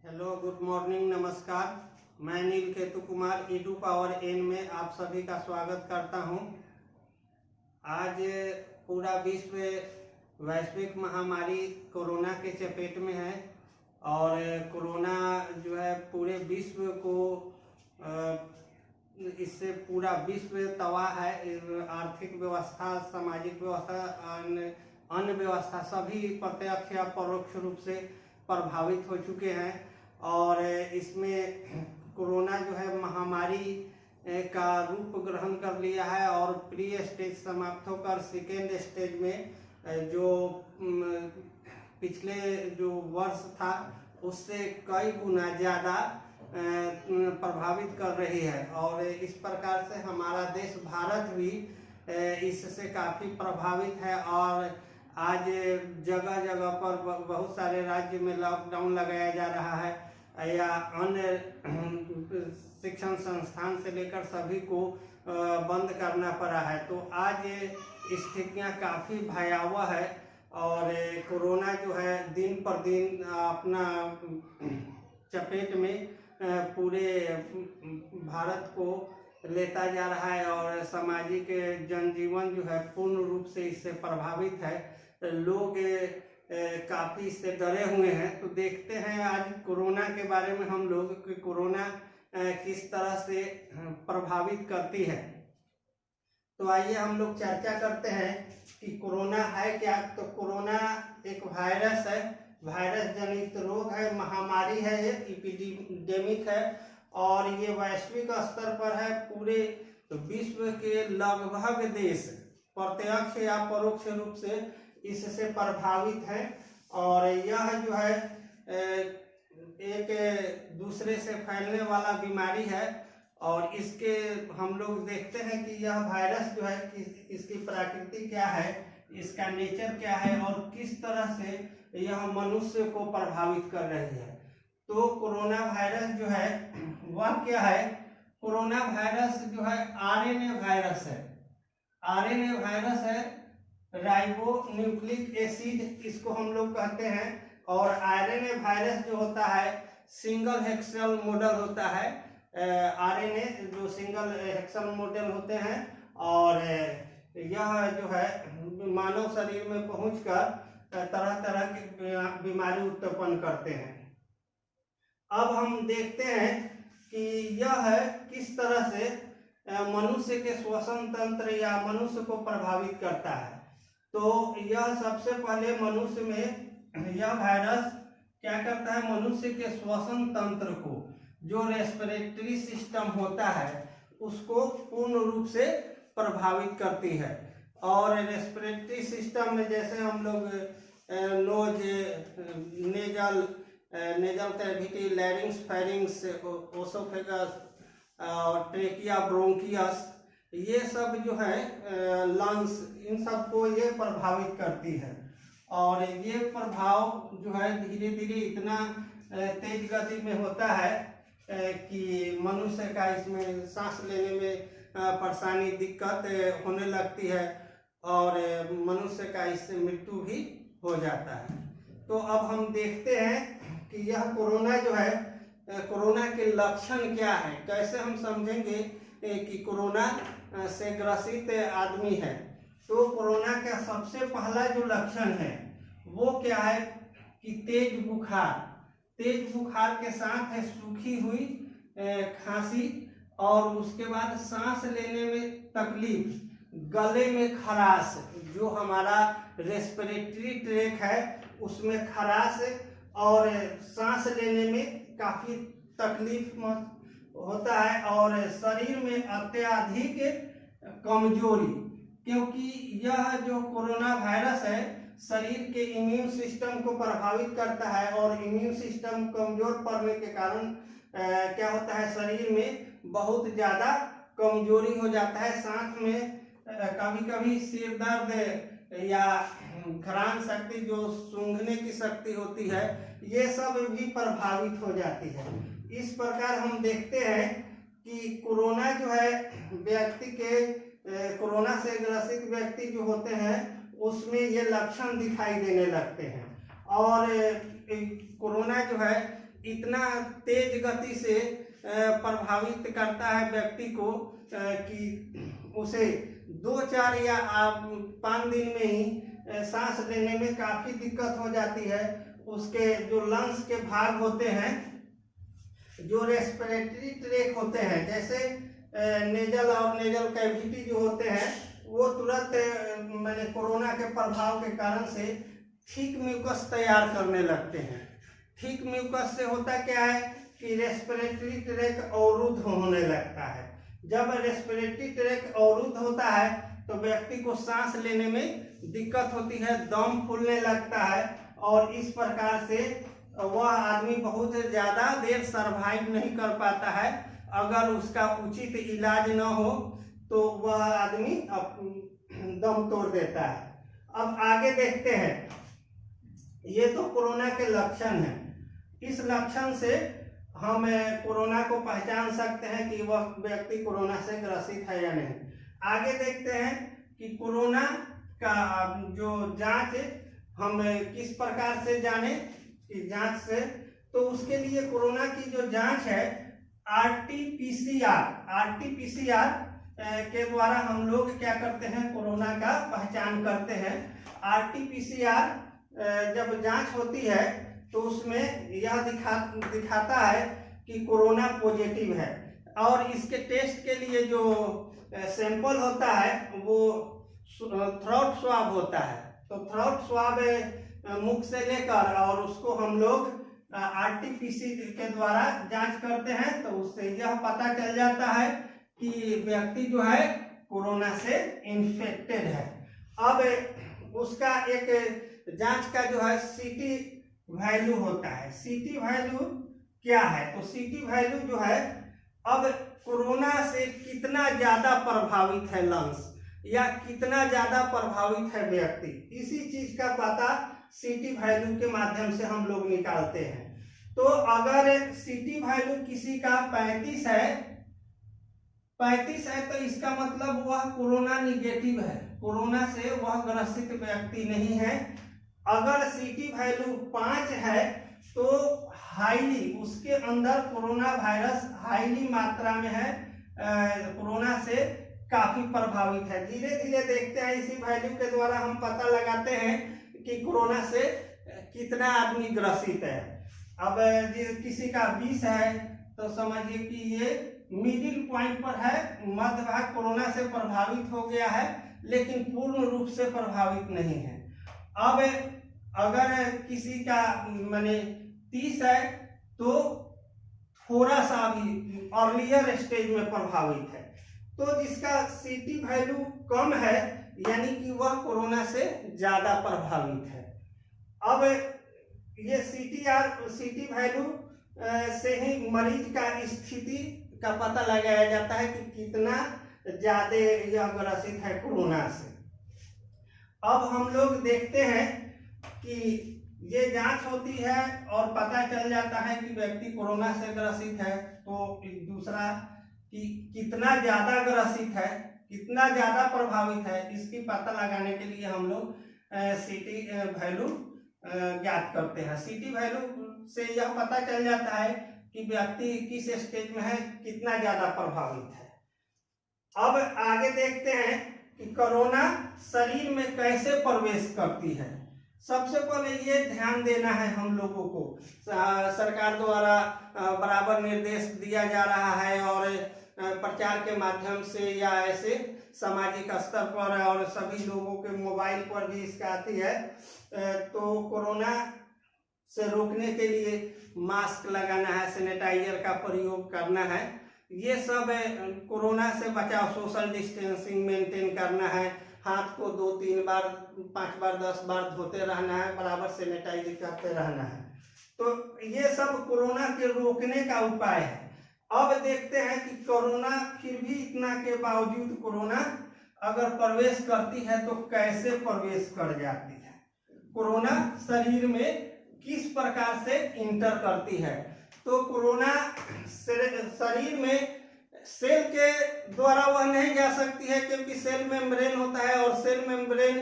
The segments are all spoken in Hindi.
हेलो, गुड मॉर्निंग, नमस्कार। मैं नील केतु कुमार ईडू पावर एन में आप सभी का स्वागत करता हूं। आज पूरा विश्व वैश्विक महामारी कोरोना के चपेट में है और कोरोना जो है पूरे विश्व को इससे पूरा विश्व तबाह है। आर्थिक व्यवस्था, सामाजिक व्यवस्था, अन्य व्यवस्था सभी प्रत्यक्ष या परोक्ष रूप से प्रभावित हो चुके हैं। और इसमें कोरोना जो है महामारी का रूप ग्रहण कर लिया है और प्री स्टेज समाप्त होकर सेकेंड स्टेज में जो पिछले जो वर्ष था उससे कई गुना ज़्यादा प्रभावित कर रही है। और इस प्रकार से हमारा देश भारत भी इससे काफ़ी प्रभावित है और आज जगह जगह पर बहुत सारे राज्य में लॉकडाउन लगाया जा रहा है या अन्य शिक्षण संस्थान से लेकर सभी को बंद करना पड़ा है। तो आज स्थितियां काफ़ी भयावह है और कोरोना जो है दिन पर दिन अपना चपेट में पूरे भारत को लेता जा रहा है और सामाजिक जनजीवन जो है पूर्ण रूप से इससे प्रभावित है। लोग काफ़ी इससे डरे हुए हैं। तो देखते हैं आज कोरोना के बारे में हम लोग कि कोरोना किस तरह से प्रभावित करती है। तो आइए हम लोग चर्चा करते हैं कि कोरोना है क्या। तो कोरोना एक वायरस है, वायरस जनित रोग है, महामारी है, एपिडेमिक है और ये वैश्विक स्तर पर है। पूरे विश्व के लगभग देश प्रत्यक्ष या परोक्ष रूप से इससे प्रभावित है और यह जो है एक दूसरे से फैलने वाला बीमारी है। और इसके हम लोग देखते हैं कि यह वायरस जो है इसकी प्रकृति क्या है, इसका नेचर क्या है और किस तरह से यह मनुष्य को प्रभावित कर रही है। तो कोरोना वायरस जो है वह क्या है? कोरोना वायरस जो है आरएनए वायरस है। आरएनए वायरस है, राइबो न्यूक्लिक एसिड इसको हम लोग कहते हैं। और आरएनए वायरस जो होता है सिंगल हेक्सल मॉडल होता है। आरएनए जो सिंगल हेक्सल मॉडल होते हैं और यह जो है मानव शरीर में पहुंचकर तरह तरह की बीमारी उत्पन्न करते हैं। अब हम देखते हैं कि यह किस तरह से मनुष्य के श्वसन तंत्र या मनुष्य को प्रभावित करता है। तो यह सबसे पहले मनुष्य में यह वायरस क्या करता है? मनुष्य के श्वसन तंत्र को, जो रेस्पिरेटरी सिस्टम होता है, उसको पूर्ण रूप से प्रभावित करती है। और रेस्पिरेटरी सिस्टम में जैसे हम लोग nose, nasal cavity, larynx, pharynx, oesophagus और ट्रेकिया, ब्रोंकियस, ये सब जो है लंग्स, इन सब को ये प्रभावित करती है। और ये प्रभाव जो है धीरे धीरे इतना तेज गति में होता है कि मनुष्य का इसमें सांस लेने में परेशानी, दिक्कत होने लगती है और मनुष्य का इससे मृत्यु भी हो जाता है। तो अब हम देखते हैं कि यह कोरोना जो है, कोरोना के लक्षण क्या है, कैसे हम समझेंगे कि कोरोना से ग्रसित आदमी है। तो कोरोना का सबसे पहला जो लक्षण है वो क्या है कि तेज बुखार। तेज बुखार के साथ है सूखी हुई खांसी और उसके बाद सांस लेने में तकलीफ, गले में खराश, जो हमारा रेस्पिरेटरी ट्रैक है उसमें खराश और सांस लेने में काफ़ी तकलीफ होता है और शरीर में अत्यधिक कमजोरी, क्योंकि यह जो कोरोना वायरस है शरीर के इम्यून सिस्टम को प्रभावित करता है और इम्यून सिस्टम कमजोर पड़ने के कारण क्या होता है, शरीर में बहुत ज़्यादा कमजोरी हो जाता है। साथ में कभी कभी सिर दर्द या घ्राण शक्ति, जो सूंघने की शक्ति होती है, ये सब भी प्रभावित हो जाती है। इस प्रकार हम देखते हैं कि कोरोना जो है व्यक्ति के, कोरोना से ग्रसित व्यक्ति जो होते हैं उसमें ये लक्षण दिखाई देने लगते हैं। और कोरोना जो है इतना तेज गति से प्रभावित करता है व्यक्ति को कि उसे 2-4 या 5 दिन में ही सांस लेने में काफ़ी दिक्कत हो जाती है। उसके जो लंग्स के भाग होते हैं, जो रेस्पिरेटरी ट्रैक होते हैं, जैसे नेजल और नेजल कैविटी जो होते हैं, वो तुरंत मैंने कोरोना के प्रभाव के कारण से थिक म्यूकस तैयार करने लगते हैं। थिक म्यूकस से होता क्या है कि रेस्पिरेटरी ट्रैक अवरुद्ध होने लगता है। जब रेस्पिरेटरी ट्रैक अवरुद्ध होता है तो व्यक्ति को सांस लेने में दिक्कत होती है, दम फूलने लगता है, और इस प्रकार से वह आदमी बहुत ज़्यादा देर सरवाइव नहीं कर पाता है। अगर उसका उचित इलाज न हो तो वह आदमी दम तोड़ देता है। अब आगे देखते हैं, ये तो कोरोना के लक्षण हैं। इस लक्षण से हम कोरोना को पहचान सकते हैं कि वह व्यक्ति कोरोना से ग्रसित है या नहीं। आगे देखते हैं कि कोरोना का जो जांच हम किस प्रकार से जाने कि जांच से, तो उसके लिए कोरोना की जो जांच है आरटी-पीसीआर के द्वारा हम लोग क्या करते हैं, कोरोना का पहचान करते हैं। आरटी-पीसीआर जब जांच होती है तो उसमें यह दिखाता है कि कोरोना पॉजिटिव है, और इसके टेस्ट के लिए जो सैंपल होता है वो थ्रोट स्वाब होता है। तो थ्रोट स्वाब मुख से लेकर और उसको हम लोग आरटी-पीसीआर के द्वारा जांच करते हैं, तो उससे यह पता चल जाता है कि व्यक्ति जो है कोरोना से इन्फेक्टेड है। अब उसका एक जांच का जो है सीटी वैल्यू होता है। सीटी वैल्यू क्या है, तो सीटी वैल्यू जो है, अब कोरोना से कितना ज्यादा प्रभावित है लंग्स या कितना ज्यादा प्रभावित है व्यक्ति, इसी चीज का पता सीटी वैल्यू के माध्यम से हम लोग निकालते हैं। तो अगर सीटी वैल्यू किसी का 35 है तो इसका मतलब वह कोरोना निगेटिव है, कोरोना से वह ग्रसित व्यक्ति नहीं है। अगर सीटी वैल्यू 5 है तो हाईली उसके अंदर कोरोना वायरस हाईली मात्रा में है, कोरोना से काफी प्रभावित है। धीरे धीरे देखते हैं, इसी वैल्यू के द्वारा हम पता लगाते हैं कि कोरोना से कितना आदमी ग्रसित है। अब किसी का 20 है तो समझिए कि ये मिडिल पॉइंट पर है, मध्य भाग कोरोना से प्रभावित हो गया है लेकिन पूर्ण रूप से प्रभावित नहीं है। अब अगर किसी का माने 30 है तो थोड़ा सा भी अर्लियर स्टेज में प्रभावित है। तो जिसका सीटी वैल्यू कम है यानी कि वह कोरोना से ज्यादा प्रभावित है। अब ये सीटी वैल्यू से ही मरीज का स्थिति का पता लगाया जाता है कि कितना ज्यादा यह ग्रसित है कोरोना से। अब हम लोग देखते हैं कि ये जांच होती है और पता चल जाता है कि व्यक्ति कोरोना से ग्रसित है। तो दूसरा कि कितना ज्यादा ग्रसित है, कितना ज्यादा प्रभावित है, इसकी पता लगाने के लिए हम लोग सीटी वैल्यू ज्ञात करते हैं। सीटी वैल्यू से यह पता चल जाता है कि व्यक्ति किस स्टेज में है, कितना ज्यादा प्रभावित है। अब आगे देखते हैं कि कोरोना शरीर में कैसे प्रवेश करती है। सबसे पहले ये ध्यान देना है हम लोगों को, सरकार द्वारा बराबर निर्देश दिया जा रहा है और प्रचार के माध्यम से या ऐसे सामाजिक स्तर पर और सभी लोगों के मोबाइल पर भी इसका आती है। तो कोरोना से रोकने के लिए मास्क लगाना है, सैनिटाइजर का प्रयोग करना है, ये सब कोरोना से बचाव, सोशल डिस्टेंसिंग मेंटेन करना है, हाथ को 2-3 बार 5 बार 10 बार धोते रहना है, बराबर सैनिटाइज करते रहना है। तो ये सब कोरोना के रोकने का उपाय है। अब देखते हैं कि कोरोना फिर भी इतना के बावजूद कोरोना अगर प्रवेश करती है तो कैसे प्रवेश कर जाती है, कोरोना शरीर में किस प्रकार से इंटर करती है। तो कोरोना शरीर में सेल के द्वारा वह नहीं जा सकती है क्योंकि सेल मेम्ब्रेन होता है और सेल मेम्ब्रेन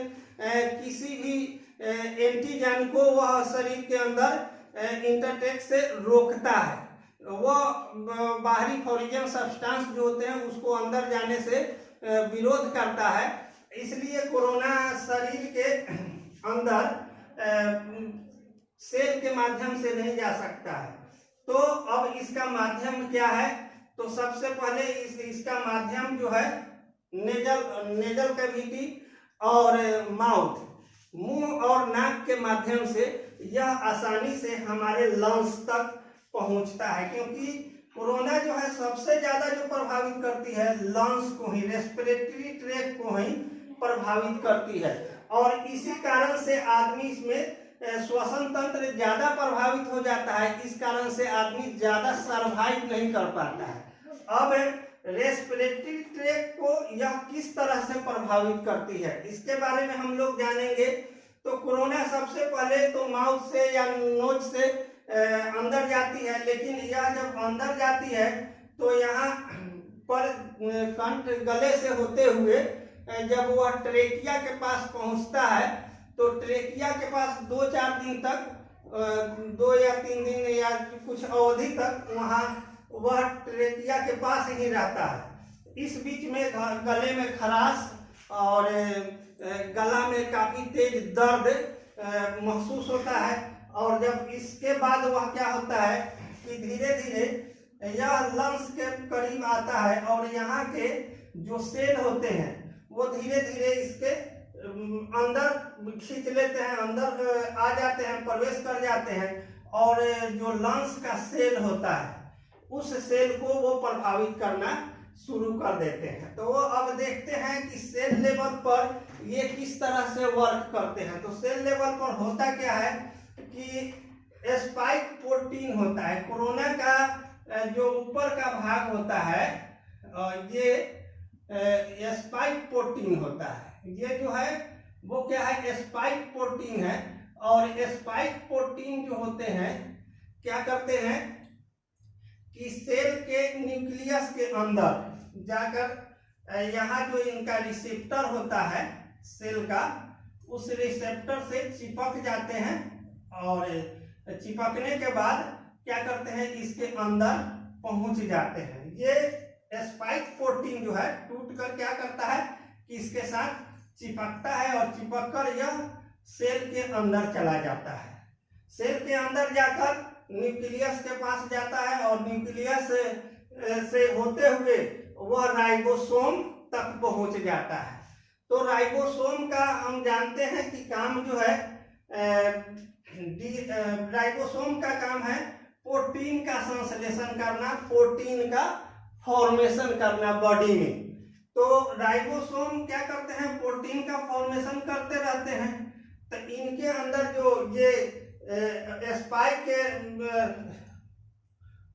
किसी भी एंटीजन को वह शरीर के अंदर इंटरटेक से रोकता है। वो बाहरी फॉरिजन सब्सटेंस जो होते हैं उसको अंदर जाने से विरोध करता है। इसलिए कोरोना शरीर के अंदर सेल के माध्यम से नहीं जा सकता है। तो अब इसका माध्यम क्या है? तो सबसे पहले इसका माध्यम जो है नेजल कैविटी और माउथ, मुंह और नाक के माध्यम से यह आसानी से हमारे लंग्स तक पहुंचता है, क्योंकि कोरोना जो है सबसे ज्यादा जो प्रभावित करती है लंग्स को ही, रेस्पिरेटरी ट्रैक्ट को ही प्रभावित करती है। और इसी कारण से आदमी इसमें श्वसन तंत्र ज्यादा प्रभावित हो जाता है। इस कारण से आदमी ज्यादा सर्वाइव नहीं कर पाता है। अब रेस्पिरेटरी ट्रैक्ट को यह किस तरह से प्रभावित करती है इसके बारे में हम लोग जानेंगे। तो कोरोना सबसे पहले तो माउथ से या नोज से अंदर जाती है, लेकिन यह जब अंदर जाती है तो यहाँ पर कंठ गले से होते हुए जब वह ट्रेकिया के पास पहुंचता है तो ट्रेकिया के पास 2-4 दिन तक, 2 या 3 दिन या कुछ अवधि तक वहाँ वह ट्रेकिया के पास ही रहता है। इस बीच में गले में खराश और गला में काफी तेज दर्द महसूस होता है। और जब इसके बाद वह क्या होता है कि धीरे धीरे यह लंग्स के करीब आता है और यहाँ के जो सेल होते हैं वो धीरे धीरे इसके अंदर खींच लेते हैं, अंदर आ जाते हैं, प्रवेश कर जाते हैं और जो लंग्स का सेल होता है उस सेल को वो प्रभावित करना शुरू कर देते हैं। तो वो अब देखते हैं कि सेल लेवल पर ये किस तरह से वर्क करते हैं। तो सेल लेवल पर होता क्या है कि स्पाइक प्रोटीन होता है। कोरोना का जो ऊपर का भाग होता है ये स्पाइक प्रोटीन होता है। ये जो है वो क्या है, स्पाइक प्रोटीन है। और स्पाइक प्रोटीन जो होते हैं क्या करते हैं कि सेल के न्यूक्लियस के अंदर जाकर यहाँ जो इनका रिसेप्टर होता है सेल का, उस रिसेप्टर से चिपक जाते हैं और चिपकने के बाद क्या करते हैं, इसके अंदर पहुंच जाते हैं। ये स्पाइक प्रोटीन जो है टूट कर क्या करता है कि इसके साथ चिपकता है और चिपक कर यह सेल के अंदर चला जाता है। सेल के अंदर जाकर न्यूक्लियस के पास जाता है और न्यूक्लियस से होते हुए वह राइबोसोम तक पहुंच जाता है। तो राइबोसोम का हम जानते हैं कि काम जो है, राइबोसोम का काम है प्रोटीन का संश्लेषण करना, प्रोटीन का फॉर्मेशन करना बॉडी में। तो राइबोसोम क्या करते हैं, प्रोटीन का फॉर्मेशन करते रहते हैं। तो इनके अंदर जो ये स्पाइक के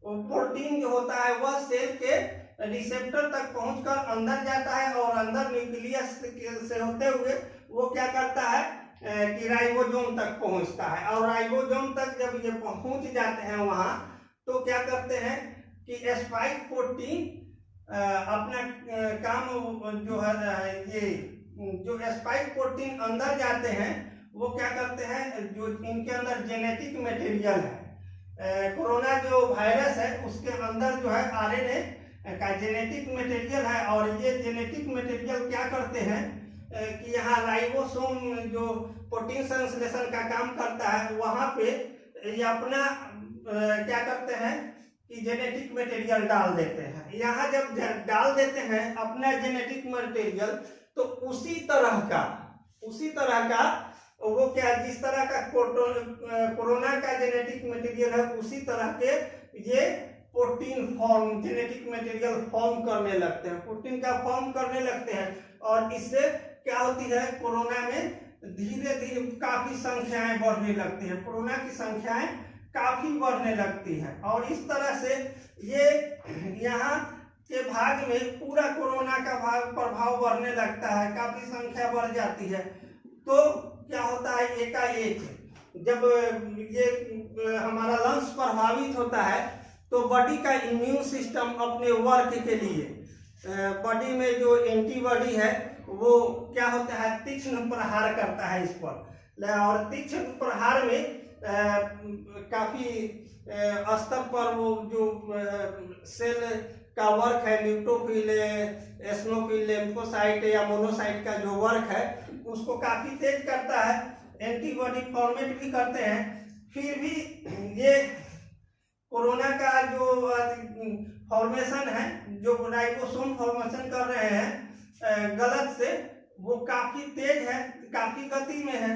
प्रोटीन जो होता है वह सेल के रिसेप्टर तक पहुंचकर अंदर जाता है और अंदर न्यूक्लियस से होते हुए वो क्या करता है कि राइबोसोम तक पहुंचता है। और राइबोसोम तक जब ये पहुंच जाते हैं वहां तो क्या करते हैं कि स्पाइक प्रोटीन अपना काम जो है, ये जो स्पाइक प्रोटीन अंदर जाते हैं वो क्या करते हैं, जो इनके अंदर जेनेटिक मटेरियल है, कोरोना जो वायरस है उसके अंदर जो है आरएनए का जेनेटिक मटेरियल है। और ये जेनेटिक मटेरियल क्या करते हैं कि यहाँ राइबोसोम जो प्रोटीन संश्लेषण का काम करता है वहाँ पे ये अपना क्या करते हैं कि जेनेटिक मटेरियल डाल देते हैं। यहाँ जब डाल देते हैं अपना जेनेटिक मटेरियल तो उसी तरह का वो क्या, जिस तरह का कोरोना का जेनेटिक मटेरियल है उसी तरह के ये protein form, genetic material form करने लगते हैं, प्रोटीन का फॉर्म करने लगते हैं। और इससे क्या होती है, कोरोना में धीरे धीरे काफी संख्याएं बढ़ने लगती है, कोरोना की संख्याएं काफी बढ़ने लगती है। और इस तरह से ये यहाँ के भाग में पूरा कोरोना का प्रभाव बढ़ने लगता है, काफी संख्या बढ़ जाती है। तो क्या होता है, एकाएक जब ये हमारा लंग्स प्रभावित होता है तो बॉडी का इम्यून सिस्टम अपने वर्क के लिए बॉडी में जो एंटीबॉडी है वो क्या होता है, तीक्ष्ण प्रहार करता है इस पर। और तीक्ष्ण प्रहार में काफी स्तर पर वो जो सेल का वर्क है, न्यूट्रोफिल, एस्नोफिल, लिम्फोसाइट या मोनोसाइट का जो वर्क है उसको काफी तेज करता है, एंटीबॉडी फॉर्मेट भी करते हैं। फिर भी ये कोरोना का जो फॉर्मेशन है, जो राइबोसोम फॉर्मेशन कर रहे हैं गलत से, वो काफी तेज है, काफी गति में है,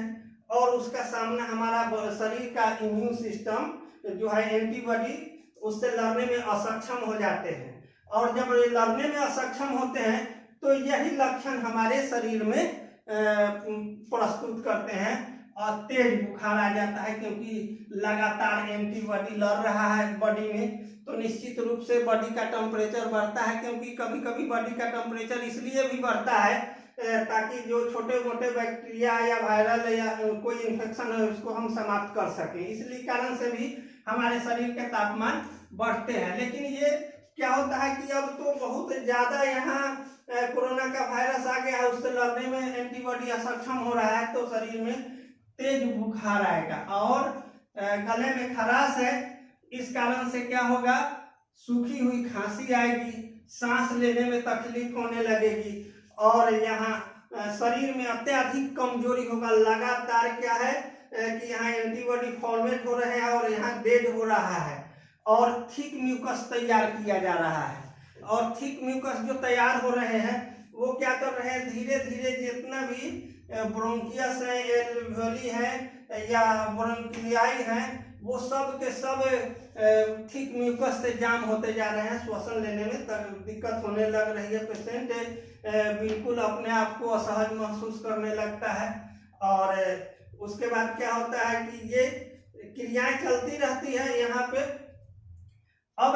और उसका सामना हमारा शरीर का इम्यून सिस्टम जो है, एंटीबॉडी, उससे लड़ने में असक्षम हो जाते हैं। और जब लड़ने में असक्षम होते हैं तो यही लक्षण हमारे शरीर में प्रस्तुत करते हैं और तेज बुखार आ जाता है, क्योंकि लगातार एंटीबॉडी लड़ रहा है बॉडी में, तो निश्चित रूप से बॉडी का टेम्परेचर बढ़ता है। क्योंकि कभी कभी बॉडी का टेम्परेचर इसलिए भी बढ़ता है ताकि जो छोटे मोटे बैक्टीरिया या वायरल या कोई इन्फेक्शन है उसको हम समाप्त कर सकें, इसलिए कारण से भी हमारे शरीर के तापमान बढ़ते हैं। लेकिन ये क्या होता है कि अब तो बहुत ज्यादा यहाँ कोरोना का वायरस आ गया है, उससे लड़ने में एंटीबॉडी असक्षम हो रहा है, तो शरीर में तेज बुखार आएगा और गले में खराश है। इस कारण से क्या होगा, सूखी हुई खांसी आएगी, सांस लेने में तकलीफ होने लगेगी, और यहाँ शरीर में अत्यधिक कमजोरी होगा। लगातार क्या है कि यहाँ एंटीबॉडी फॉर्मेट हो रहे हैं और यहाँ डेड हो रहा है, और थिक म्यूकस तैयार किया जा रहा है। और थिक म्यूकस जो तैयार हो रहे हैं वो क्या कर रहे हैं, धीरे धीरे जितना भी ब्रोंकियस है, एल्वियोली है या ब्रोंकियाई है, वो सब के सब थिक म्यूकस से जाम होते जा रहे हैं। श्वसन लेने में दिक्कत होने लग रही है, पेशेंट बिल्कुल अपने आप को असहज महसूस करने लगता है। और उसके बाद क्या होता है कि ये क्रियाएं चलती रहती है यहाँ पे। अब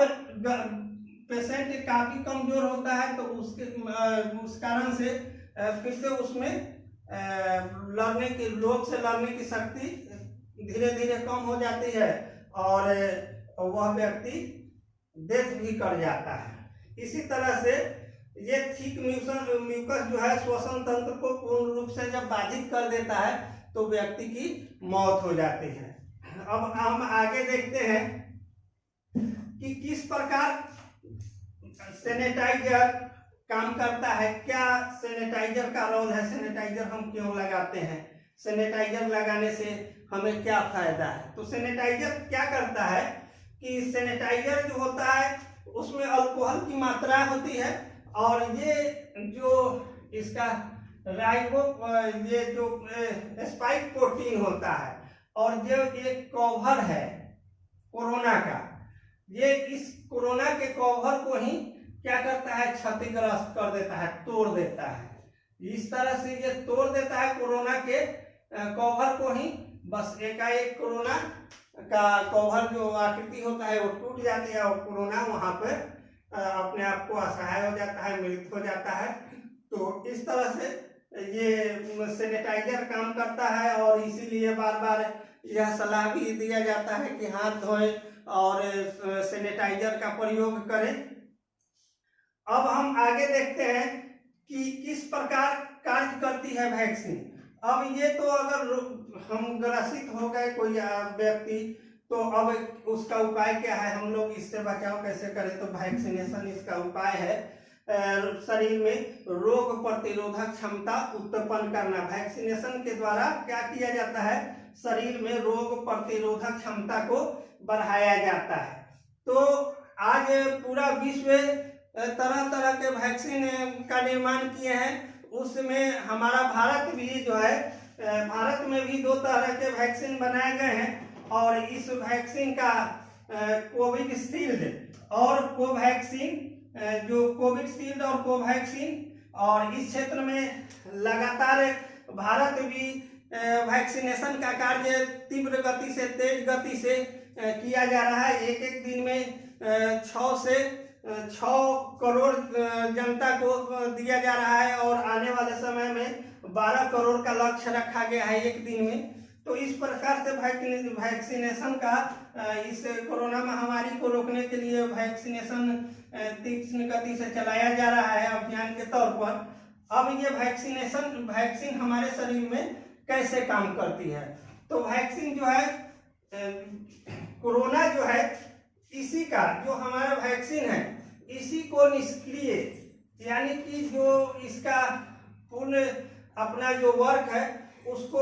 पेशेंट काफी कमजोर होता है, तो उस कारण से फिर से उसमें लड़ने की, रोग से लड़ने की शक्ति धीरे धीरे कम हो जाती है और वह व्यक्ति डेथ भी कर जाता है। इसी तरह से ये थिक म्यूकस जो है श्वसन तंत्र को पूर्ण रूप से जब बाधित कर देता है तो व्यक्ति की मौत हो जाती है। अब हम आगे देखते हैं कि किस प्रकार सैनिटाइजर काम करता है, क्या सैनिटाइजर का रोल है, सैनिटाइजर हम क्यों लगाते हैं, सैनिटाइजर लगाने से हमें क्या फायदा है। तो सैनिटाइजर क्या करता है कि सैनिटाइजर जो होता है उसमें अल्कोहल की मात्रा होती है, और ये जो इसका ये जो स्पाइक प्रोटीन होता है, और जो ये कवर है कोरोना का, ये इस कोरोना के कवर को ही क्या करता है, क्षतिग्रस्त कर देता है, तोड़ देता है। इस तरह से ये तोड़ देता है कोरोना के कवर को ही। बस एकाएक कोरोना का कवर जो आकृति होता है वो टूट जाती है और कोरोना वहां पर अपने आप को असहाय हो जाता है, मृत हो जाता है। तो इस तरह से ये सैनिटाइजर काम करता है, और इसीलिए बार बार यह सलाह भी दिया जाता है कि हाथ धोएं और सैनिटाइजर का प्रयोग करें। अब हम आगे देखते हैं कि किस प्रकार कार्य करती है वैक्सीन। अब ये तो अगर हम ग्रसित हो गए कोई व्यक्ति, तो अब उसका उपाय क्या है, हम लोग इससे बचाव कैसे करें। तो वैक्सीनेशन इसका उपाय है। शरीर में रोग प्रतिरोधक क्षमता उत्पन्न करना। वैक्सीनेशन के द्वारा क्या किया जाता है, शरीर में रोग प्रतिरोधक क्षमता को बढ़ाया जाता है। तो आज पूरा विश्व तरह तरह के वैक्सीन का निर्माण किए हैं, उसमें हमारा भारत भी जो है, भारत में भी 2 तरह के वैक्सीन बनाए गए हैं, और इस वैक्सीन का कोविशील्ड और कोवैक्सीन, जो कोविशील्ड और कोवैक्सीन, और इस क्षेत्र में लगातार भारत भी वैक्सीनेशन का कार्य तीव्र गति से, तेज गति से किया जा रहा है। एक दिन में 6 से 6 करोड़ जनता को दिया जा रहा है, और आने वाले समय में 12 करोड़ का लक्ष्य रखा गया है एक दिन में। तो इस प्रकार से वैक्सीनेशन का, इस कोरोना महामारी को रोकने के लिए वैक्सीनेशन तीव्र गति से चलाया जा रहा है अभियान के तौर पर। अब ये वैक्सीन हमारे शरीर में कैसे काम करती है। तो वैक्सीन जो है कोरोना जो है, इसी का जो हमारा वैक्सीन है, इसी को निष्क्रिय, यानी कि जो इसका पूर्ण अपना जो वर्क है उसको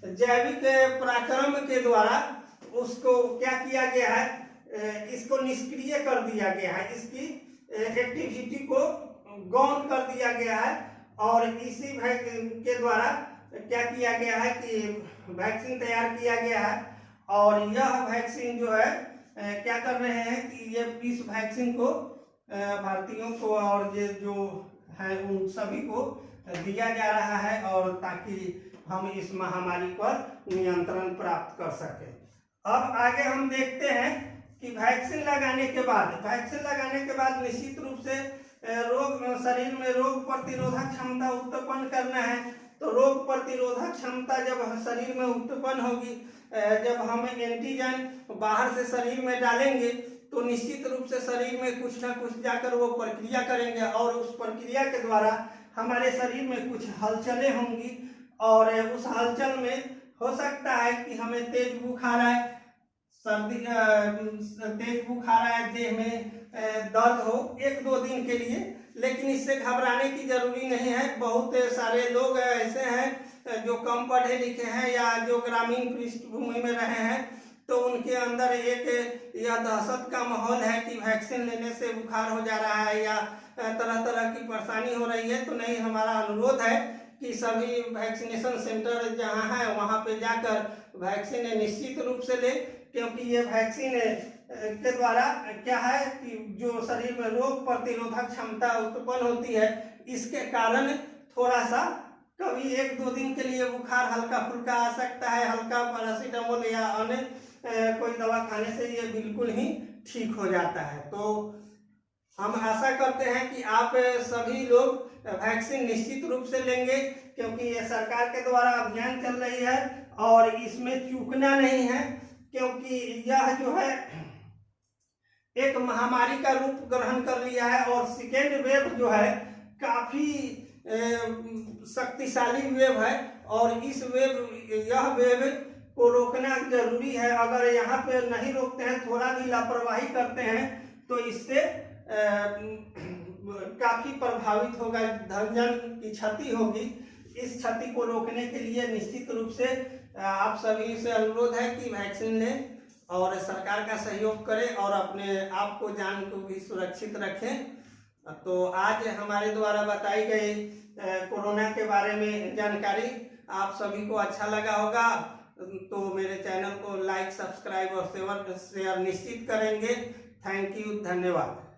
जैविक पराक्रम के द्वारा उसको क्या किया गया है, इसको निष्क्रिय कर दिया गया है, इसकी एक्टिविटी को गौण कर दिया गया है। और इसी के द्वारा क्या किया गया है कि वैक्सीन तैयार किया गया है। और यह वैक्सीन जो है क्या कर रहे हैं कि ये इस वैक्सीन को भारतीयों को और ये जो है उन सभी को दिया जा रहा है, और ताकि हम इस महामारी पर नियंत्रण प्राप्त कर सकें। अब आगे हम देखते हैं कि वैक्सीन लगाने के बाद निश्चित रूप से शरीर में रोग प्रतिरोधक क्षमता उत्पन्न करना है। तो रोग प्रतिरोधक क्षमता जब शरीर में उत्पन्न होगी, जब हम एंटीजन बाहर से शरीर में डालेंगे, तो निश्चित रूप से शरीर में कुछ ना कुछ जाकर वो प्रक्रिया करेंगे, और उस प्रक्रिया के द्वारा हमारे शरीर में कुछ हलचलें होंगी, और उस हलचल में हो सकता है कि हमें तेज बुखार आए, तेज बुखार आए, देह में दर्द हो 1-2 दिन के लिए। लेकिन इससे घबराने की जरूरी नहीं है। बहुत सारे लोग ऐसे हैं जो कम पढ़े लिखे हैं या जो ग्रामीण पृष्ठभूमि में रहे हैं, तो उनके अंदर एक यह दहशत का माहौल है कि वैक्सीन लेने से बुखार हो जा रहा है या तरह तरह की परेशानी हो रही है। तो नहीं, हमारा अनुरोध है कि सभी वैक्सीनेशन सेंटर जहां है वहां पे जाकर वैक्सीन निश्चित रूप से ले, क्योंकि ये वैक्सीन के द्वारा क्या है कि जो शरीर में रोग प्रतिरोधक क्षमता उत्पन्न होती है, इसके कारण थोड़ा सा कभी 1-2 दिन के लिए बुखार हल्का फुल्का आ सकता है, हल्का पैरासीटामोल या अन्य कोई दवा खाने से ये बिल्कुल ही ठीक हो जाता है। तो हम आशा करते हैं कि आप सभी लोग वैक्सीन निश्चित रूप से लेंगे, क्योंकि ये सरकार के द्वारा अभियान चल रही है और इसमें चूकना नहीं है, क्योंकि यह जो है एक महामारी का रूप ग्रहण कर लिया है। और सेकेंड वेव जो है काफी शक्तिशाली वेव है, और यह वेव को रोकना जरूरी है। अगर यहाँ पे नहीं रोकते हैं, थोड़ा भी लापरवाही करते हैं, तो इससे काफी प्रभावित होगा, धन की क्षति होगी। इस क्षति को रोकने के लिए निश्चित रूप से आप सभी से अनुरोध है कि वैक्सीन लें और सरकार का सहयोग करें और अपने आप को, जान को भी सुरक्षित रखें। तो आज हमारे द्वारा बताई गई कोरोना के बारे में जानकारी आप सभी को अच्छा लगा होगा, तो मेरे चैनल को लाइक, सब्सक्राइब और शेयर निश्चित करेंगे। थैंक यू, धन्यवाद।